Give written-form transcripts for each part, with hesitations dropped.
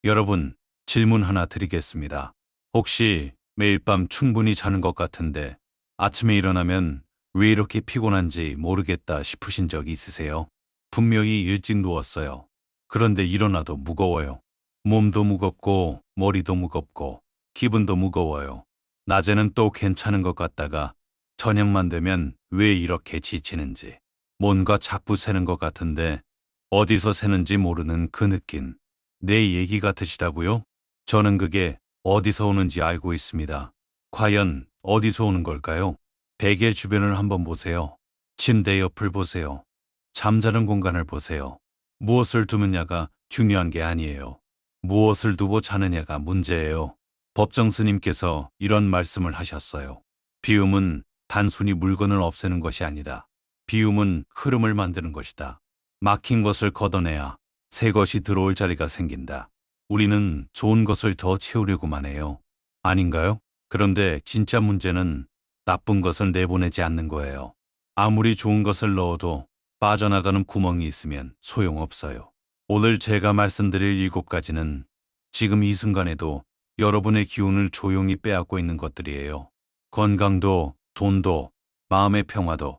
여러분, 질문 하나 드리겠습니다. 혹시 매일 밤 충분히 자는 것 같은데 아침에 일어나면 왜 이렇게 피곤한지 모르겠다 싶으신 적 있으세요? 분명히 일찍 누웠어요. 그런데 일어나도 무거워요. 몸도 무겁고 머리도 무겁고 기분도 무거워요. 낮에는 또 괜찮은 것 같다가 저녁만 되면 왜 이렇게 지치는지, 뭔가 자꾸 새는 것 같은데 어디서 새는지 모르는 그 느낌. 내 얘기 같으시다고요? 저는 그게 어디서 오는지 알고 있습니다. 과연 어디서 오는 걸까요? 베개 주변을 한번 보세요. 침대 옆을 보세요. 잠자는 공간을 보세요. 무엇을 두느냐가 중요한 게 아니에요. 무엇을 두고 자느냐가 문제예요. 법정 스님께서 이런 말씀을 하셨어요. 비움은 단순히 물건을 없애는 것이 아니다. 비움은 흐름을 만드는 것이다. 막힌 것을 걷어내야 새 것이 들어올 자리가 생긴다. 우리는 좋은 것을 더 채우려고만 해요. 아닌가요? 그런데 진짜 문제는 나쁜 것을 내보내지 않는 거예요. 아무리 좋은 것을 넣어도 빠져나가는 구멍이 있으면 소용없어요. 오늘 제가 말씀드릴 7가지는 지금 이 순간에도 여러분의 기운을 조용히 빼앗고 있는 것들이에요. 건강도, 돈도, 마음의 평화도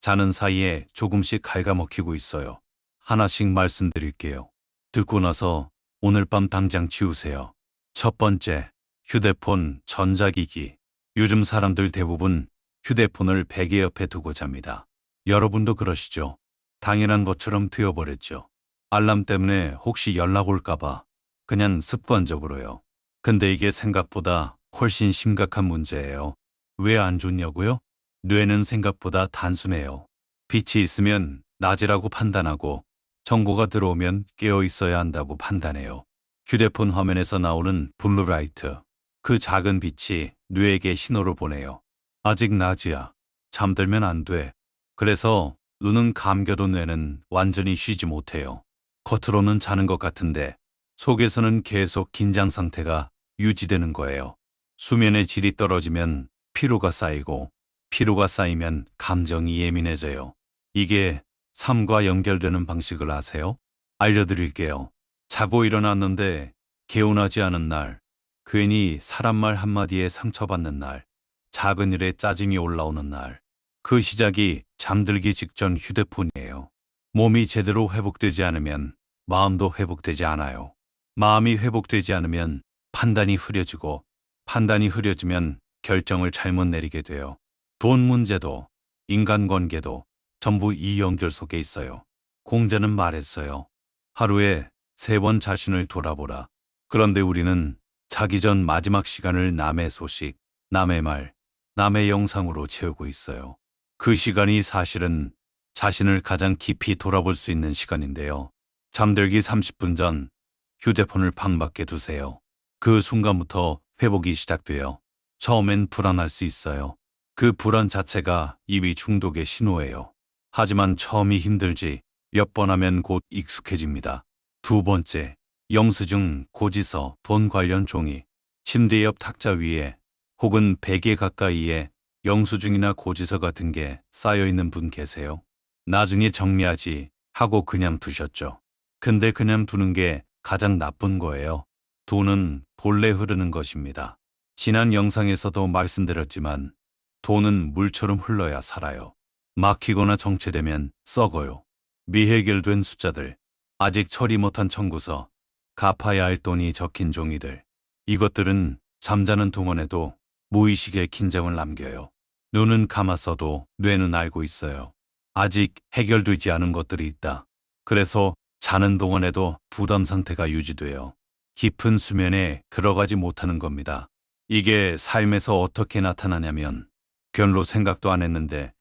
자는 사이에 조금씩 갉아먹히고 있어요. 하나씩 말씀드릴게요. 듣고 나서 오늘 밤 당장 지우세요. 첫 번째, 휴대폰, 전자기기. 요즘 사람들 대부분 휴대폰을 베개 옆에 두고 잡니다. 여러분도 그러시죠? 당연한 것처럼 되어버렸죠. 알람 때문에 혹시 연락 올까봐 그냥 습관적으로요. 근데 이게 생각보다 훨씬 심각한 문제예요. 왜 안 좋냐고요? 뇌는 생각보다 단순해요. 빛이 있으면 낮이라고 판단하고 정보가 들어오면 깨어 있어야 한다고 판단해요. 휴대폰 화면에서 나오는 블루라이트, 그 작은 빛이 뇌에게 신호를 보내요. 아직 낮이야. 잠들면 안 돼. 그래서 눈은 감겨도 뇌는 완전히 쉬지 못해요. 겉으로는 자는 것 같은데 속에서는 계속 긴장 상태가 유지되는 거예요. 수면의 질이 떨어지면 피로가 쌓이고 피로가 쌓이면 감정이 예민해져요. 이게 삶과 연결되는 방식을 아세요? 알려드릴게요. 자고 일어났는데 개운하지 않은 날, 괜히 사람 말 한마디에 상처받는 날, 작은 일에 짜증이 올라오는 날, 그 시작이 잠들기 직전 휴대폰이에요. 몸이 제대로 회복되지 않으면 마음도 회복되지 않아요. 마음이 회복되지 않으면 판단이 흐려지고 판단이 흐려지면 결정을 잘못 내리게 돼요. 돈 문제도 인간관계도 전부 이 연결 속에 있어요. 공자는 말했어요. 하루에 3번 자신을 돌아보라. 그런데 우리는 자기 전 마지막 시간을 남의 소식, 남의 말, 남의 영상으로 채우고 있어요. 그 시간이 사실은 자신을 가장 깊이 돌아볼 수 있는 시간인데요. 잠들기 30분 전 휴대폰을 방밖에 두세요. 그 순간부터 회복이 시작돼요. 처음엔 불안할 수 있어요. 그 불안 자체가 이미 중독의 신호예요. 하지만 처음이 힘들지 몇 번 하면 곧 익숙해집니다. 두 번째, 영수증, 고지서, 돈 관련 종이, 침대 옆 탁자 위에 혹은 베개 가까이에 영수증이나 고지서 같은 게 쌓여 있는 분 계세요? 나중에 정리하지 하고 그냥 두셨죠. 근데 그냥 두는 게 가장 나쁜 거예요. 돈은 본래 흐르는 것입니다. 지난 영상에서도 말씀드렸지만 돈은 물처럼 흘러야 살아요. 막히거나 정체되면 썩어요. 미해결된 숫자들, 아직 처리 못한 청구서, 갚아야 할 돈이 적힌 종이들. 이것들은 잠자는 동안에도 무의식의 긴장을 남겨요. 눈은 감았어도 뇌는 알고 있어요. 아직 해결되지 않은 것들이 있다. 그래서 자는 동안에도 부담 상태가 유지돼요. 깊은 수면에 들어가지 못하는 겁니다. 이게 삶에서 어떻게 나타나냐면 별로 생각도 안 했는데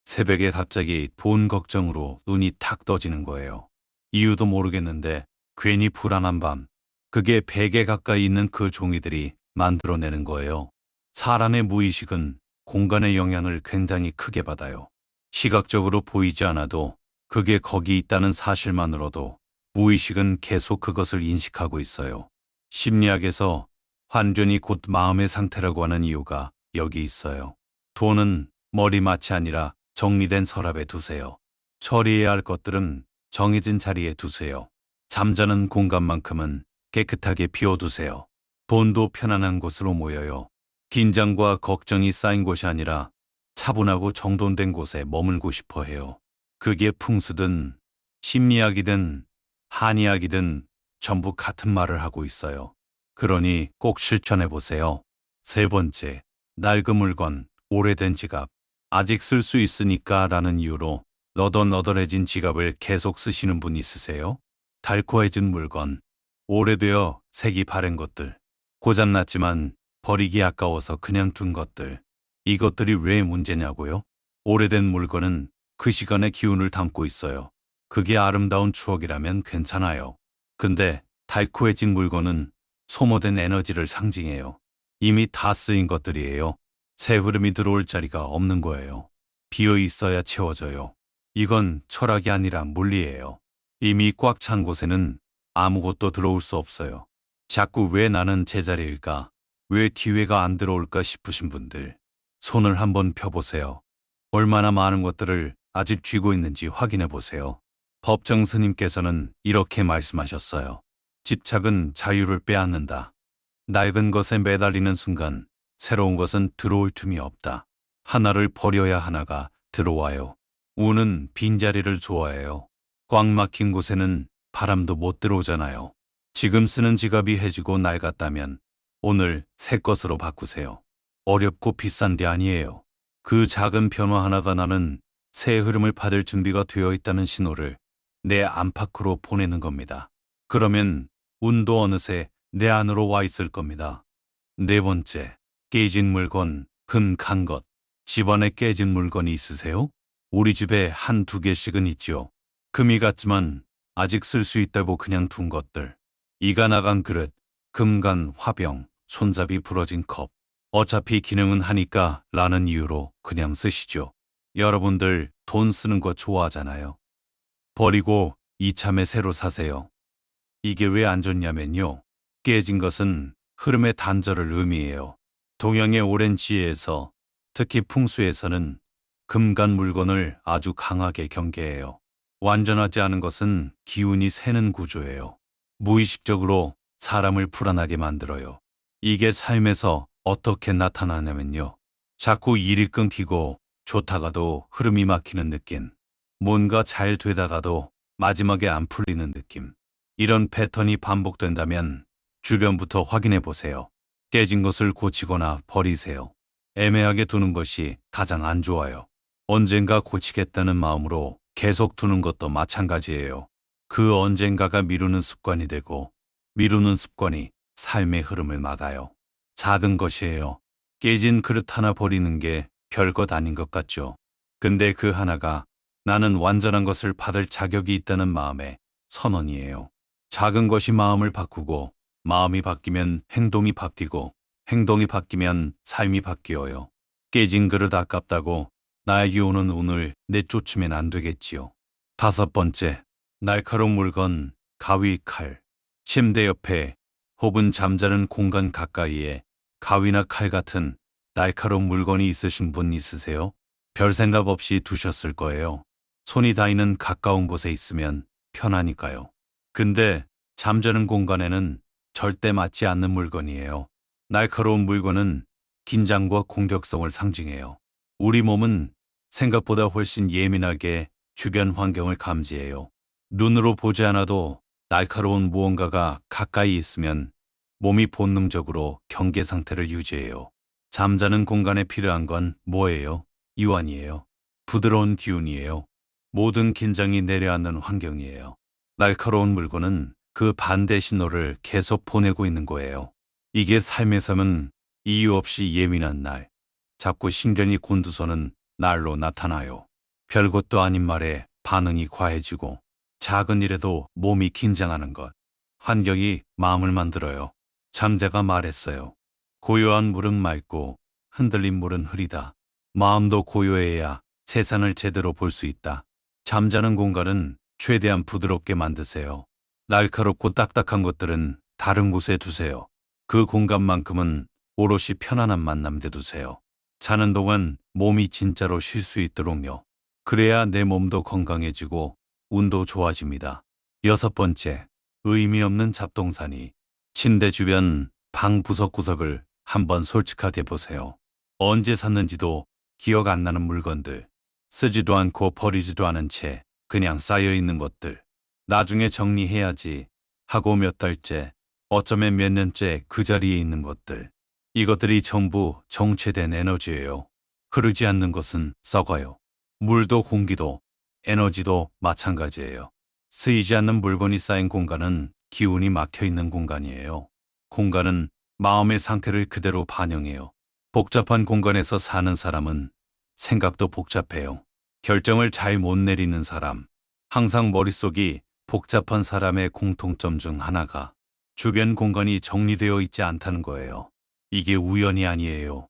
새벽에 갑자기 돈 걱정으로 눈이 탁 떠지는 거예요. 이유도 모르겠는데 괜히 불안한 밤. 그게 베개 가까이 있는 그 종이들이 만들어내는 거예요. 사람의 무의식은 공간의 영향을 굉장히 크게 받아요. 시각적으로 보이지 않아도 그게 거기 있다는 사실만으로도 무의식은 계속 그것을 인식하고 있어요. 심리학에서 환전이 곧 마음의 상태라고 하는 이유가 여기 있어요. 돈은 머리맡이 아니라 정리된 서랍에 두세요. 처리해야 할 것들은 정해진 자리에 두세요. 잠자는 공간만큼은 깨끗하게 비워두세요. 돈도 편안한 곳으로 모여요. 긴장과 걱정이 쌓인 곳이 아니라 차분하고 정돈된 곳에 머물고 싶어 해요. 그게 풍수든 심리학이든 한의학이든 전부 같은 말을 하고 있어요. 그러니 꼭 실천해 보세요. 세 번째, 낡은 물건, 오래된 지갑. 아직 쓸 수 있으니까 라는 이유로 너덜너덜해진 지갑을 계속 쓰시는 분 있으세요? 닳고해진 물건, 오래되어 색이 바랜 것들, 고장났지만 버리기 아까워서 그냥 둔 것들. 이것들이 왜 문제냐고요? 오래된 물건은 그 시간의 기운을 담고 있어요. 그게 아름다운 추억이라면 괜찮아요. 근데 닳고해진 물건은 소모된 에너지를 상징해요. 이미 다 쓰인 것들이에요. 새 흐름이 들어올 자리가 없는 거예요. 비어 있어야 채워져요. 이건 철학이 아니라 물리예요. 이미 꽉 찬 곳에는 아무것도 들어올 수 없어요. 자꾸 왜 나는 제자리일까? 왜 기회가 안 들어올까 싶으신 분들, 손을 한번 펴보세요. 얼마나 많은 것들을 아직 쥐고 있는지 확인해 보세요. 법정 스님께서는 이렇게 말씀하셨어요. 집착은 자유를 빼앗는다. 낡은 것에 매달리는 순간 새로운 것은 들어올 틈이 없다. 하나를 버려야 하나가 들어와요. 우는 빈자리를 좋아해요. 꽉 막힌 곳에는 바람도 못 들어오잖아요. 지금 쓰는 지갑이 해지고 낡았다면 오늘 새 것으로 바꾸세요. 어렵고 비싼 게 아니에요. 그 작은 변화 하나가 나는 새 흐름을 받을 준비가 되어 있다는 신호를 내 안팎으로 보내는 겁니다. 그러면 운도 어느새 내 안으로 와 있을 겁니다. 네 번째, 깨진 물건, 금 간 것. 집안에 깨진 물건이 있으세요? 우리 집에 한 두 개씩은 있지요. 금이 갔지만 아직 쓸 수 있다고 그냥 둔 것들. 이가 나간 그릇, 금간 화병, 손잡이 부러진 컵. 어차피 기능은 하니까 라는 이유로 그냥 쓰시죠. 여러분들 돈 쓰는 거 좋아하잖아요. 버리고 이참에 새로 사세요. 이게 왜 안 좋냐면요. 깨진 것은 흐름의 단절을 의미해요. 동양의 오랜 지혜에서, 특히 풍수에서는 금간 물건을 아주 강하게 경계해요. 완전하지 않은 것은 기운이 새는 구조예요. 무의식적으로 사람을 불안하게 만들어요. 이게 삶에서 어떻게 나타나냐면요. 자꾸 일이 끊기고 좋다가도 흐름이 막히는 느낌. 뭔가 잘 되다가도 마지막에 안 풀리는 느낌. 이런 패턴이 반복된다면 주변부터 확인해 보세요. 깨진 것을 고치거나 버리세요. 애매하게 두는 것이 가장 안 좋아요. 언젠가 고치겠다는 마음으로 계속 두는 것도 마찬가지예요. 그 언젠가가 미루는 습관이 되고 미루는 습관이 삶의 흐름을 막아요. 작은 것이에요. 깨진 그릇 하나 버리는 게 별것 아닌 것 같죠. 근데 그 하나가 나는 완전한 것을 받을 자격이 있다는 마음의 선언이에요. 작은 것이 마음을 바꾸고 마음이 바뀌면 행동이 바뀌고 행동이 바뀌면 삶이 바뀌어요. 깨진 그릇 아깝다고 나에게 오는 운을 내쫓으면 안 되겠지요. 다섯 번째, 날카로운 물건, 가위, 칼. 침대 옆에 혹은 잠자는 공간 가까이에 가위나 칼 같은 날카로운 물건이 있으신 분 있으세요? 별 생각 없이 두셨을 거예요. 손이 닿이는 가까운 곳에 있으면 편하니까요. 근데 잠자는 공간에는 절대 맞지 않는 물건이에요. 날카로운 물건은 긴장과 공격성을 상징해요. 우리 몸은 생각보다 훨씬 예민하게 주변 환경을 감지해요. 눈으로 보지 않아도 날카로운 무언가가 가까이 있으면 몸이 본능적으로 경계 상태를 유지해요. 잠자는 공간에 필요한 건 뭐예요? 이완이에요. 부드러운 기운이에요. 모든 긴장이 내려앉는 환경이에요. 날카로운 물건은 그 반대 신호를 계속 보내고 있는 거예요. 이게 삶에서는 이유 없이 예민한 날, 자꾸 신경이 곤두서는 날로 나타나요. 별것도 아닌 말에 반응이 과해지고 작은 일에도 몸이 긴장하는 것. 환경이 마음을 만들어요. 잠자가 말했어요. 고요한 물은 맑고 흔들린 물은 흐리다. 마음도 고요해야 세상을 제대로 볼 수 있다. 잠자는 공간은 최대한 부드럽게 만드세요. 날카롭고 딱딱한 것들은 다른 곳에 두세요. 그 공간만큼은 오롯이 편안한 만남 대 두세요. 자는 동안 몸이 진짜로 쉴 수 있도록요. 그래야 내 몸도 건강해지고 운도 좋아집니다. 여섯 번째, 의미 없는 잡동사니, 침대 주변 방 구석구석을 한번 솔직하게 보세요. 언제 샀는지도 기억 안 나는 물건들, 쓰지도 않고 버리지도 않은 채 그냥 쌓여 있는 것들, 나중에 정리해야지 하고 몇 달째, 어쩌면 몇 년째 그 자리에 있는 것들. 이것들이 전부 정체된 에너지예요. 흐르지 않는 것은 썩어요. 물도 공기도 에너지도 마찬가지예요. 쓰이지 않는 물건이 쌓인 공간은 기운이 막혀 있는 공간이에요. 공간은 마음의 상태를 그대로 반영해요. 복잡한 공간에서 사는 사람은 생각도 복잡해요. 결정을 잘 못 내리는 사람, 항상 머릿속이 복잡한 사람의 공통점 중 하나가 주변 공간이 정리되어 있지 않다는 거예요. 이게 우연이 아니에요.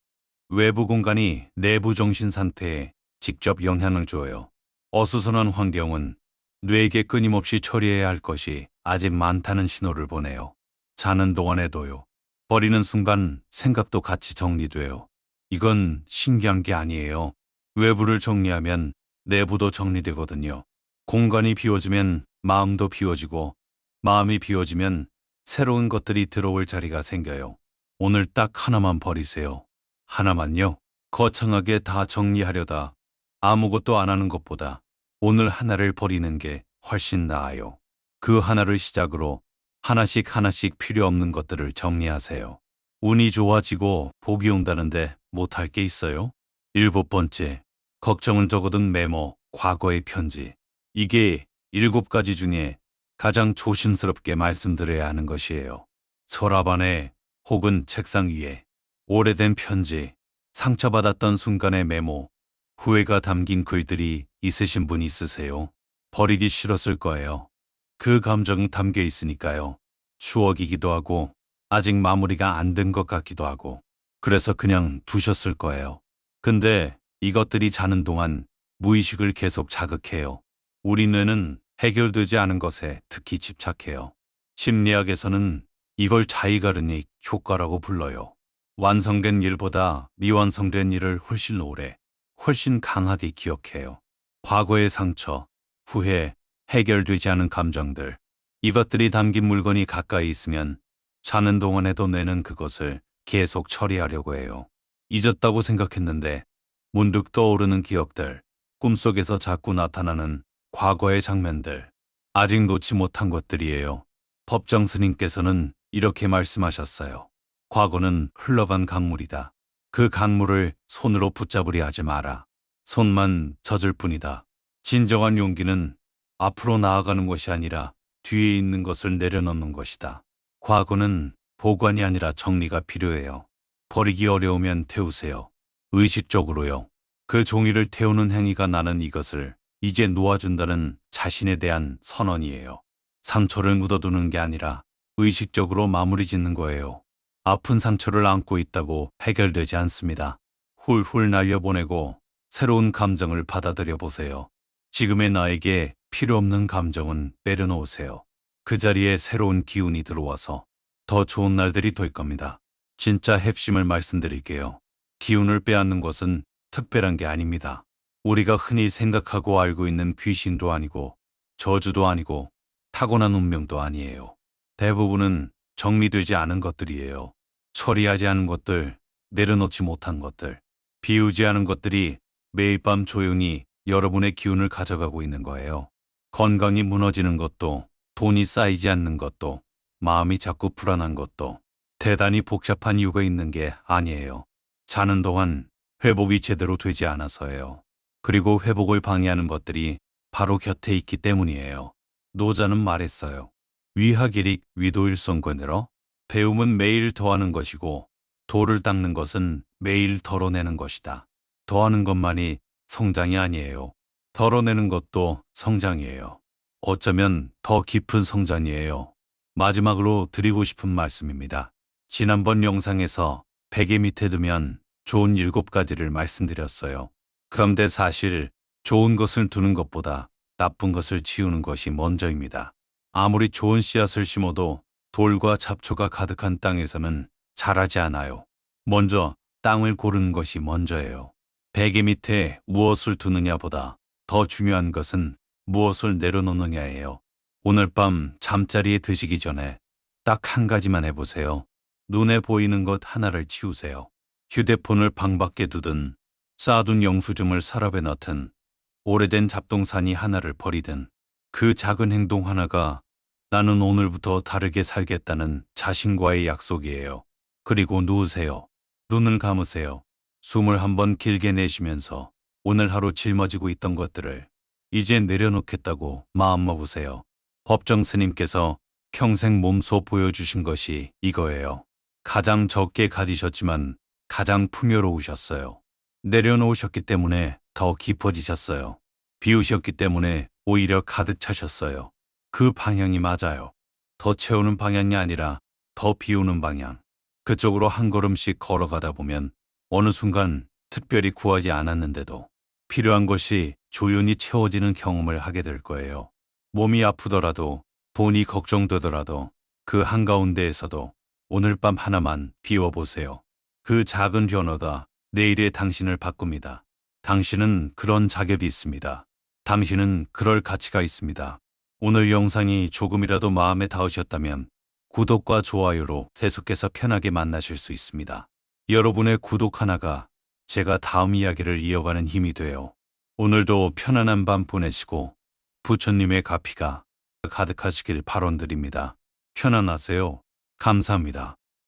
외부 공간이 내부 정신 상태에 직접 영향을 줘요. 어수선한 환경은 뇌에게 끊임없이 처리해야 할 것이 아직 많다는 신호를 보내요. 자는 동안에도요. 버리는 순간 생각도 같이 정리돼요. 이건 신기한 게 아니에요. 외부를 정리하면 내부도 정리되거든요. 공간이 비워지면 마음도 비워지고, 마음이 비워지면 새로운 것들이 들어올 자리가 생겨요. 오늘 딱 하나만 버리세요. 하나만요. 거창하게 다 정리하려다 아무것도 안 하는 것보다 오늘 하나를 버리는 게 훨씬 나아요. 그 하나를 시작으로 하나씩 하나씩 필요 없는 것들을 정리하세요. 운이 좋아지고 복이 온다는데 못할 게 있어요? 7번째, 걱정을 적어둔 메모, 과거의 편지. 이게 7가지 중에 가장 조심스럽게 말씀드려야 하는 것이에요. 서랍 안에 혹은 책상 위에 오래된 편지, 상처받았던 순간의 메모, 후회가 담긴 글들이 있으신 분 있으세요? 버리기 싫었을 거예요. 그 감정이 담겨 있으니까요. 추억이기도 하고 아직 마무리가 안 된 것 같기도 하고 그래서 그냥 두셨을 거예요. 근데 이것들이 자는 동안 무의식을 계속 자극해요. 우리 뇌는 해결되지 않은 것에 특히 집착해요. 심리학에서는 이걸 자이가르닉 효과라고 불러요. 완성된 일보다 미완성된 일을 훨씬 오래, 훨씬 강하게 기억해요. 과거의 상처, 후회, 해결되지 않은 감정들, 이것들이 담긴 물건이 가까이 있으면 자는 동안에도 뇌는 그것을 계속 처리하려고 해요. 잊었다고 생각했는데 문득 떠오르는 기억들, 꿈속에서 자꾸 나타나는 과거의 장면들, 아직 놓지 못한 것들이에요. 법정 스님께서는 이렇게 말씀하셨어요. 과거는 흘러간 강물이다. 그 강물을 손으로 붙잡으려 하지 마라. 손만 젖을 뿐이다. 진정한 용기는 앞으로 나아가는 것이 아니라 뒤에 있는 것을 내려놓는 것이다. 과거는 보관이 아니라 정리가 필요해요. 버리기 어려우면 태우세요. 의식적으로요. 그 종이를 태우는 행위가 나는 이것을 이제 놓아준다는 자신에 대한 선언이에요. 상처를 묻어두는 게 아니라 의식적으로 마무리 짓는 거예요. 아픈 상처를 안고 있다고 해결되지 않습니다. 훌훌 날려보내고 새로운 감정을 받아들여 보세요. 지금의 나에게 필요 없는 감정은 내려놓으세요. 그 자리에 새로운 기운이 들어와서 더 좋은 날들이 될 겁니다. 진짜 핵심을 말씀드릴게요. 기운을 빼앗는 것은 특별한 게 아닙니다. 우리가 흔히 생각하고 알고 있는 귀신도 아니고 저주도 아니고 타고난 운명도 아니에요. 대부분은 정리되지 않은 것들이에요. 처리하지 않은 것들, 내려놓지 못한 것들, 비우지 않은 것들이 매일 밤 조용히 여러분의 기운을 가져가고 있는 거예요. 건강이 무너지는 것도, 돈이 쌓이지 않는 것도, 마음이 자꾸 불안한 것도 대단히 복잡한 이유가 있는 게 아니에요. 자는 동안 회복이 제대로 되지 않아서예요. 그리고 회복을 방해하는 것들이 바로 곁에 있기 때문이에요. 노자는 말했어요. 위하기릭 위도일성권으로 배움은 매일 더하는 것이고 돌을 닦는 것은 매일 덜어내는 것이다. 더하는 것만이 성장이 아니에요. 덜어내는 것도 성장이에요. 어쩌면 더 깊은 성장이에요. 마지막으로 드리고 싶은 말씀입니다. 지난번 영상에서 베개 밑에 두면 좋은 7가지를 말씀드렸어요. 그런데 사실 좋은 것을 두는 것보다 나쁜 것을 치우는 것이 먼저입니다. 아무리 좋은 씨앗을 심어도 돌과 잡초가 가득한 땅에서는 자라지 않아요. 먼저 땅을 고르는 것이 먼저예요. 베개 밑에 무엇을 두느냐보다 더 중요한 것은 무엇을 내려놓느냐예요. 오늘 밤 잠자리에 드시기 전에 딱 한 가지만 해보세요. 눈에 보이는 것 하나를 치우세요. 휴대폰을 방밖에 두든, 쌓아둔 영수증을 서랍에 넣든, 오래된 잡동사니 하나를 버리든, 그 작은 행동 하나가 나는 오늘부터 다르게 살겠다는 자신과의 약속이에요. 그리고 누우세요. 눈을 감으세요. 숨을 한번 길게 내쉬면서 오늘 하루 짊어지고 있던 것들을 이제 내려놓겠다고 마음먹으세요. 법정 스님께서 평생 몸소 보여주신 것이 이거예요. 가장 적게 가지셨지만 가장 풍요로우셨어요. 내려놓으셨기 때문에 더 깊어지셨어요. 비우셨기 때문에 오히려 가득 차셨어요. 그 방향이 맞아요. 더 채우는 방향이 아니라 더 비우는 방향. 그쪽으로 한 걸음씩 걸어가다 보면 어느 순간 특별히 구하지 않았는데도 필요한 것이 조용히 채워지는 경험을 하게 될 거예요. 몸이 아프더라도 돈이 걱정되더라도 그 한가운데에서도 오늘 밤 하나만 비워보세요. 그 작은 변화가 내일의 당신을 바꿉니다. 당신은 그런 자격이 있습니다. 당신은 그럴 가치가 있습니다. 오늘 영상이 조금이라도 마음에 닿으셨다면 구독과 좋아요로 계속해서 편하게 만나실 수 있습니다. 여러분의 구독 하나가 제가 다음 이야기를 이어가는 힘이 돼요. 오늘도 편안한 밤 보내시고 부처님의 가피가 가득하시길 발언드립니다. 편안하세요. 감사합니다.